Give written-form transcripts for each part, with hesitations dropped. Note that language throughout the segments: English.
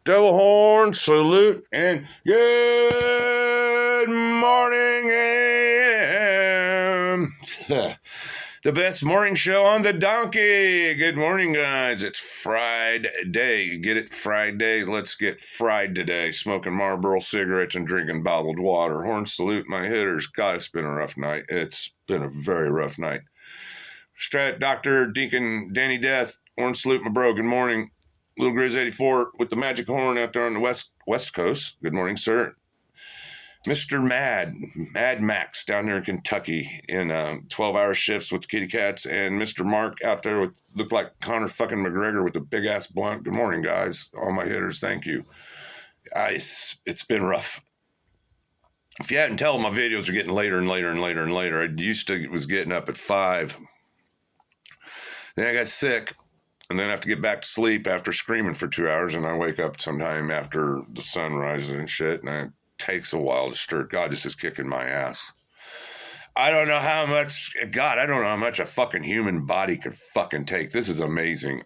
Devil horn, salute, and good morning, AM. The best morning show on the donkey. Good morning, guys. It's Friday. Get it? Friday. Let's get fried today. Smoking Marlboro cigarettes and drinking bottled water. Horn salute, my hitters. God, it's been a rough night. It's been a very rough night. Strat, Dr. Deacon, Danny Death. Horn salute, my bro. Good morning. Little Grizz 84 with the magic horn out there on the west coast. Good morning, sir. Mr. Mad Max down there in Kentucky in 12-hour shifts with the kitty cats, and Mr. Mark out there with looked like Conor fucking McGregor with a big ass blunt. Good morning, guys. All my hitters, thank you. It's been rough. If you hadn't tell, my videos are getting later and later and later and later. I was getting up at 5. Then I got sick. And then I have to get back to sleep after screaming for 2 hours, and I wake up sometime after the sun rises and shit, and it takes a while to stir. God, this is kicking my ass. I don't know how much a fucking human body could fucking take. This is amazing.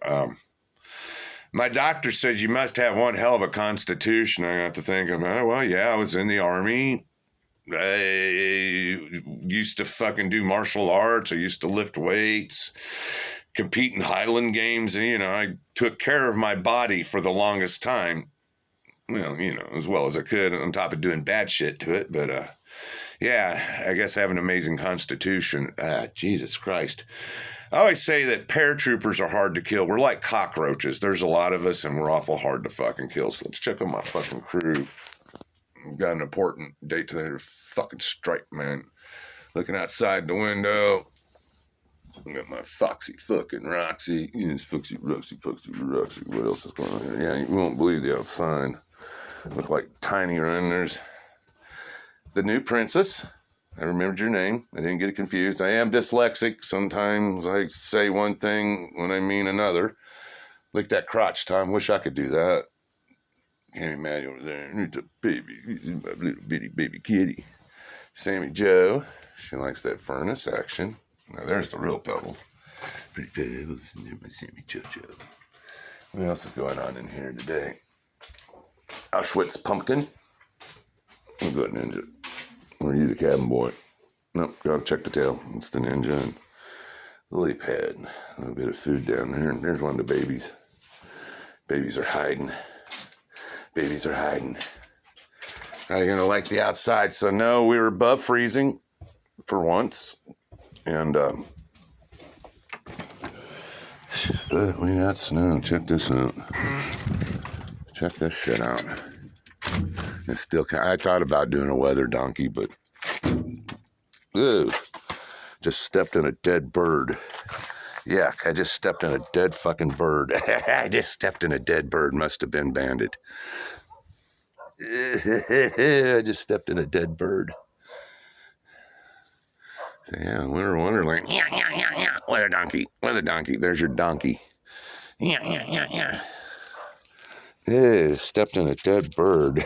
My doctor said you must have one hell of a constitution. I got to think about it. Well, yeah, I was in the Army. I used to fucking do martial arts. I used to lift weights, compete in Highland games, and, I took care of my body for the longest time, as well as I could, on top of doing bad shit to it, but, yeah, I guess I have an amazing constitution. Jesus Christ. I always say that paratroopers are hard to kill. We're like cockroaches. There's a lot of us, and we're awful hard to fucking kill, so let's check on my fucking crew. We've got an important date today to fucking strike, man. Looking outside the window. I got my Foxy fucking Roxy. Yes, Foxy Roxy. What else is going on here? Yeah, you won't believe the outside. Look like tiny renders. The new princess. I remembered your name. I didn't get it confused. I am dyslexic. Sometimes I say one thing when I mean another. Lick that crotch, Tom. Wish I could do that. Can't imagine over there. It's a baby. He's my little bitty baby kitty. Sammy Joe. She likes that furnace action. Now there's the real pebbles. Pretty pebbles. My Sammy Joe. What else is going on in here today? Auschwitz pumpkin. What's that ninja? Or are you the cabin boy? Nope, gotta check the tail. It's the ninja and lily pad. A little bit of food down there. And there's one of the babies. Babies are hiding. Now you're gonna like the outside. So no, we were above freezing for once. And we got snow. Check this out. Check this shit out. It's still I thought about doing a weather donkey, but just stepped in a dead bird. Yeah, I just stepped in a dead fucking bird. I just stepped in a dead bird. Must have been banded. I just stepped in a dead bird. So yeah, Winter Wonderland. Yeah. Weather donkey. There's your donkey. Yeah. Yeah, stepped in a dead bird.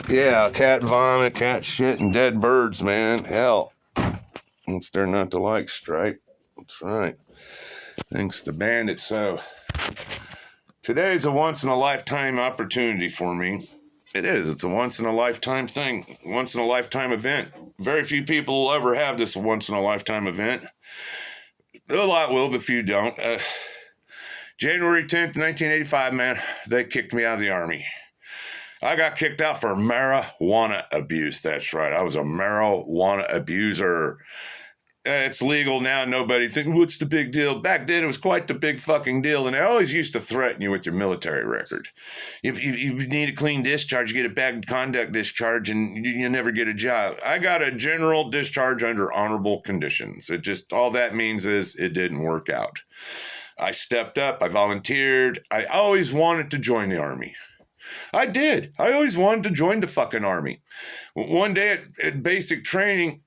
Yeah, cat vomit, cat shit, and dead birds, man. Hell. What's there not to like, Stripe? That's right. Thanks to Bandit. So, today's a once-in-a-lifetime opportunity for me. It is. It's a once-in-a-lifetime thing. Once-in-a-lifetime event. Very few people will ever have this once-in-a-lifetime event. A lot will, but few don't. January 10th, 1985, man, they kicked me out of the Army. I got kicked out for marijuana abuse. That's right. I was a marijuana abuser. It's legal now. Nobody thinks, what's the big deal? Back then, it was quite the big fucking deal. And they always used to threaten you with your military record. If you need a clean discharge, you get a bad conduct discharge, and you never get a job. I got a general discharge under honorable conditions. All that means is it didn't work out. I stepped up. I volunteered. I always wanted to join the Army. I did. I always wanted to join the fucking Army. One day at basic training,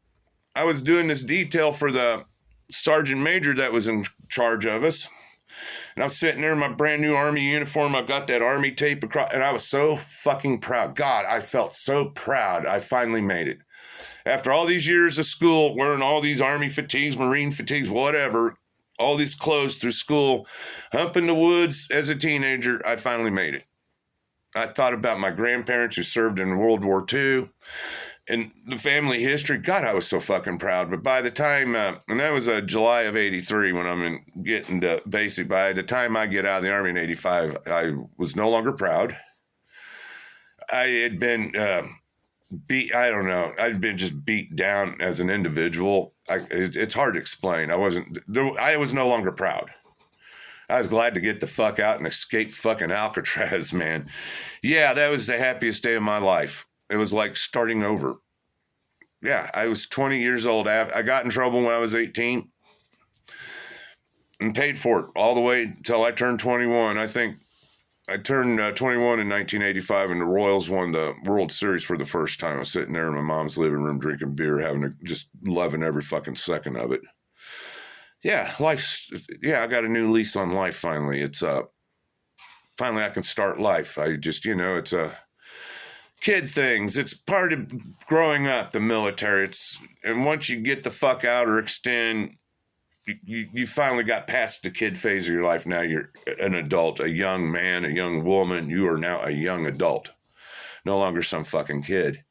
I was doing this detail for the sergeant major that was in charge of us. And I was sitting there in my brand new Army uniform. I got that Army tape across, and I was so fucking proud. God, I felt so proud. I finally made it. After all these years of school, wearing all these Army fatigues, Marine fatigues, whatever, all these clothes through school, humping the woods as a teenager, I finally made it. I thought about my grandparents who served in World War II and the family history. God, I was so fucking proud. But by the time, and that was July of 83 when I'm getting to basic. By the time I get out of the Army in 85, I was no longer proud. I had been beat. I don't know. I'd been just beat down as an individual. It's hard to explain. I was no longer proud. I was glad to get the fuck out and escape fucking Alcatraz, man. Yeah, that was the happiest day of my life. It was like starting over. Yeah, I was 20 years old. I got in trouble when I was 18 and paid for it all the way until I turned 21. I think I turned 21 in 1985 and the Royals won the World Series for the first time. I was sitting there in my mom's living room drinking beer, just loving every fucking second of it. Yeah, I got a new lease on life finally. It's finally I can start life. I just, it's kid things. It's part of growing up, the military. And once you get the fuck out or extend, you finally got past the kid phase of your life. Now you're an adult, a young man, a young woman. You are now a young adult, no longer some fucking kid.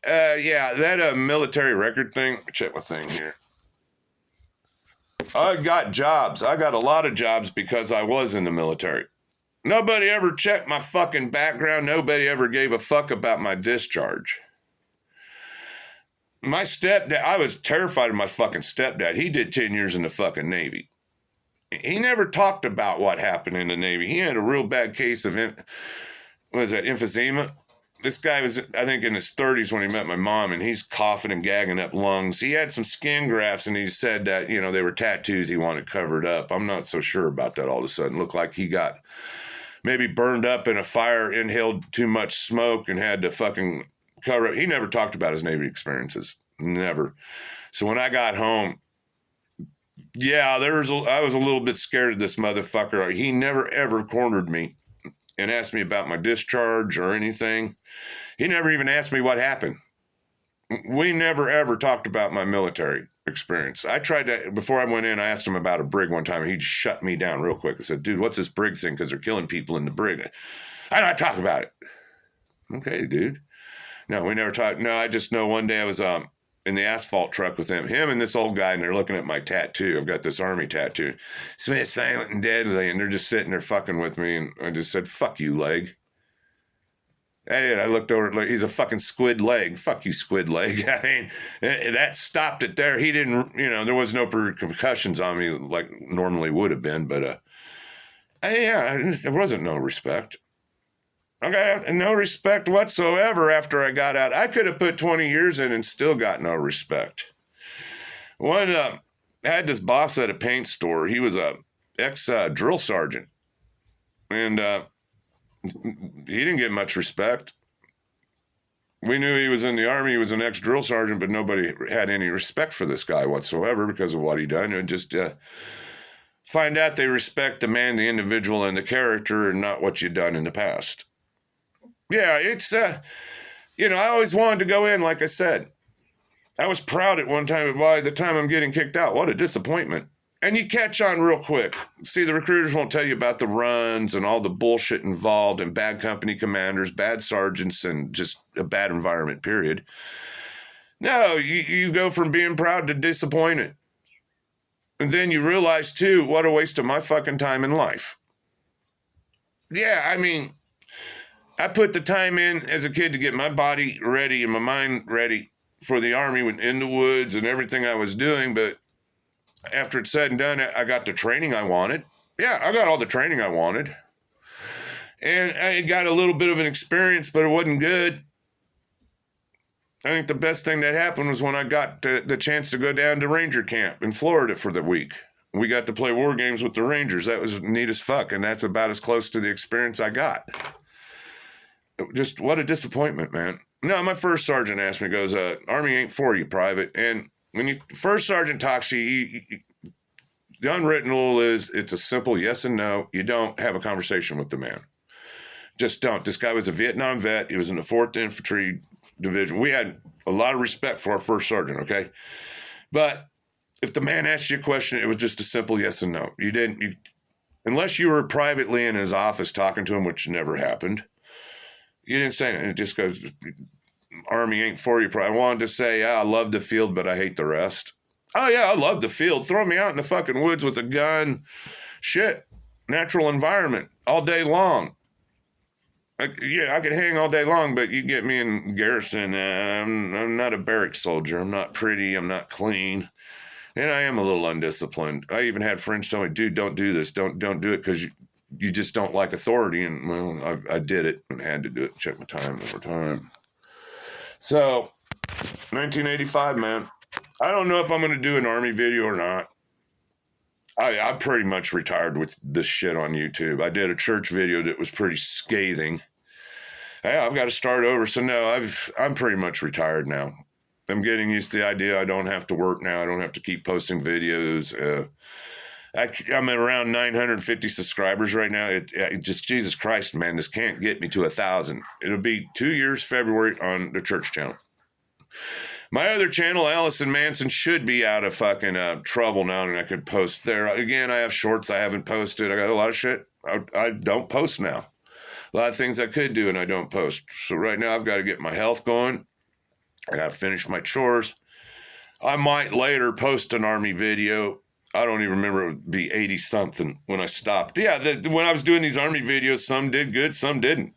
Yeah, that military record thing. Check my thing here. I got jobs. I got a lot of jobs because I was in the military. Nobody ever checked my fucking background. Nobody ever gave a fuck about my discharge. My stepdad, I was terrified of my fucking stepdad. He did 10 years in the fucking Navy. He never talked about what happened in the Navy. He had a real bad case of, emphysema? This guy was, I think, in his 30s when he met my mom, and he's coughing and gagging up lungs. He had some skin grafts, and he said that, they were tattoos he wanted covered up. I'm not so sure about that all of a sudden. Looked like he got maybe burned up in a fire, inhaled too much smoke, and had to fucking cover up. He never talked about his Navy experiences. Never. So when I got home, yeah, I was a little bit scared of this motherfucker. He never, ever cornered me and asked me about my discharge or anything. He never even asked me what happened. We never, ever talked about my military experience. I tried to, before I went in, I asked him about a brig one time, and he shut me down real quick. I said, dude, what's this brig thing? Because they're killing people in the brig. I don't talk about it. Okay, dude. No, we never talked. No, I just know one day I was in the asphalt truck with him and this old guy, and they're looking at my tattoo. I've got this Army tattoo. Smith, silent and deadly, and they're just sitting there fucking with me, and I just said, fuck you, leg. Hey, I looked over, he's a fucking squid leg. Fuck you, squid leg. I mean, that stopped it there. He didn't, there was no repercussions on me like normally would have been, but there wasn't no respect. I got no respect whatsoever after I got out. I could have put 20 years in and still got no respect. I had this boss at a paint store. He was a ex-drill sergeant, and he didn't get much respect. We knew he was in the Army. He was an ex-drill sergeant, but nobody had any respect for this guy whatsoever because of what he done. And just find out they respect the man, the individual, and the character, and not what you've done in the past. Yeah, it's, I always wanted to go in, like I said. I was proud at one time, but by the time I'm getting kicked out, what a disappointment. And you catch on real quick. See, the recruiters won't tell you about the runs and all the bullshit involved and bad company commanders, bad sergeants, and just a bad environment, period. No, you go from being proud to disappointed. And then you realize, too, what a waste of my fucking time in life. Yeah, I mean, I put the time in as a kid to get my body ready and my mind ready for the Army in the woods and everything I was doing, but after it's said and done, I got the training I wanted. Yeah, I got all the training I wanted. And I got a little bit of an experience, but it wasn't good. I think the best thing that happened was when I got the chance to go down to Ranger Camp in Florida for the week. We got to play war games with the Rangers. That was neat as fuck, and that's about as close to the experience I got. Just what a disappointment, man. No, my first sergeant asked me, goes, Army ain't for you, private. And when you first sergeant talks to you, the unwritten rule is it's a simple yes and no. You don't have a conversation with the man. Just don't. This guy was a Vietnam vet. He was in the 4th Infantry Division. We had a lot of respect for our first sergeant, okay? But if the man asked you a question, it was just a simple yes and no. Unless you were privately in his office talking to him, which never happened. You didn't say it. It just goes, Army ain't for you. I wanted to say, yeah, I love the field, but I hate the rest. Oh, yeah, I love the field. Throw me out in the fucking woods with a gun. Shit. Natural environment all day long. Yeah, I could hang all day long, but you get me in garrison. I'm not a barracks soldier. I'm not pretty. I'm not clean. And I am a little undisciplined. I even had friends tell me, dude, don't do this. Don't do it because you just don't like authority. And, well, I did it and had to do it. Check my time over time. So, 1985, man. I don't know if I'm going to do an Army video or not. I pretty much retired with this shit on YouTube. I did a church video that was pretty scathing. Hey, I've got to start over. So no, I'm pretty much retired now. I'm getting used to the idea I don't have to work now. I don't have to keep posting videos. I'm at around 950 subscribers right now. It just, Jesus Christ, man, this can't get me to 1,000. It'll be 2 years February on the church channel. My other channel, Allison Manson, should be out of fucking trouble now, and I could post there. Again, I have shorts I haven't posted. I got a lot of shit I don't post now. A lot of things I could do, and I don't post. So right now, I've got to get my health going. I got to finish my chores. I might later post an Army video. I don't even remember. It would be 80-something when I stopped. Yeah, when I was doing these Army videos, some did good, some didn't.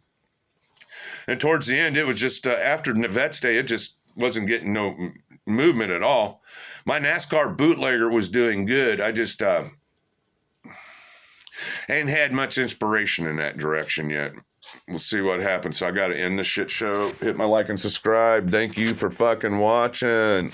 And towards the end, it was just after Vets Day, it just wasn't getting no movement at all. My NASCAR bootlegger was doing good. I just ain't had much inspiration in that direction yet. We'll see what happens. So I got to end this shit show. Hit my like and subscribe. Thank you for fucking watching.